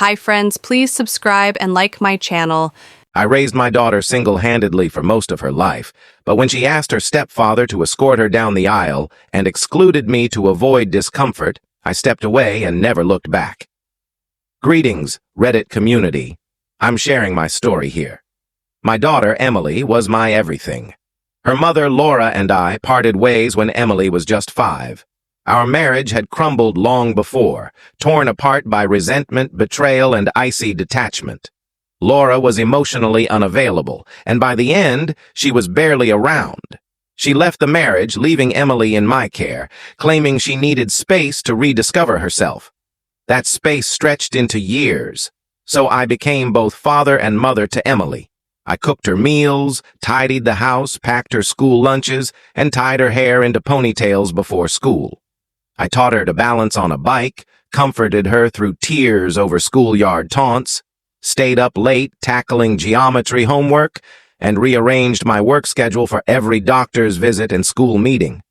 Hi friends, please subscribe and like my channel. I raised my daughter single-handedly for most of her life, but when she asked her stepfather to escort her down the aisle and excluded me to avoid discomfort, I stepped away and never looked back. Greetings, Reddit community. I'm sharing my story here. My daughter, Emily, was my everything. Her mother, Laura, and I parted ways when Emily was just 5. Our marriage had crumbled long before, torn apart by resentment, betrayal, and icy detachment. Laura was emotionally unavailable, and by the end, she was barely around. She left the marriage, leaving Emily in my care, claiming she needed space to rediscover herself. That space stretched into years, so I became both father and mother to Emily. I cooked her meals, tidied the house, packed her school lunches, and tied her hair into ponytails before school. I taught her to balance on a bike, comforted her through tears over schoolyard taunts, stayed up late tackling geometry homework, and rearranged my work schedule for every doctor's visit and school meeting.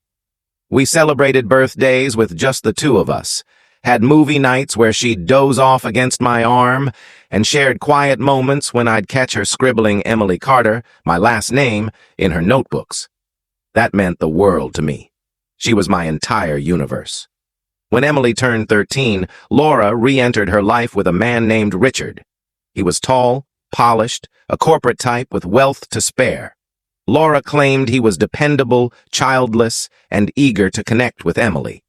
We celebrated birthdays with just the two of us, had movie nights where she'd doze off against my arm, and shared quiet moments when I'd catch her scribbling Emily Carter, my last name, in her notebooks. That meant the world to me. She was my entire universe. When Emily turned 13, Laura re-entered her life with a man named Richard. He was tall, polished, a corporate type with wealth to spare. Laura claimed he was dependable, childless, and eager to connect with Emily.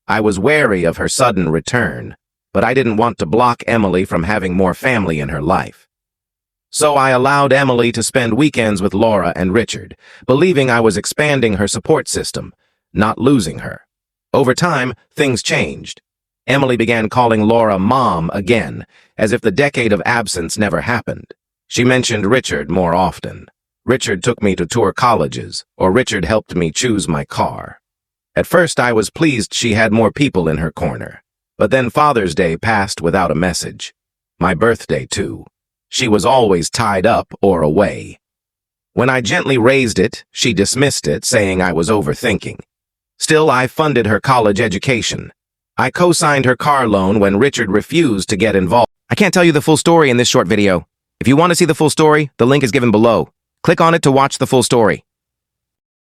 I was wary of her sudden return, but I didn't want to block Emily from having more family in her life. So I allowed Emily to spend weekends with Laura and Richard, believing I was expanding her support system, not losing her. Over time, things changed. Emily began calling Laura Mom again, as if the decade of absence never happened. She mentioned Richard more often. Richard took me to tour colleges, or Richard helped me choose my car. At first, I was pleased she had more people in her corner. But then Father's Day passed without a message. My birthday, too. She was always tied up or away. When I gently raised it, she dismissed it, saying I was overthinking. Still, I funded her college education. I co-signed her car loan when Richard refused to get involved. I can't tell you the full story in this short video. If you want to see the full story, the link is given below. Click on it to watch the full story.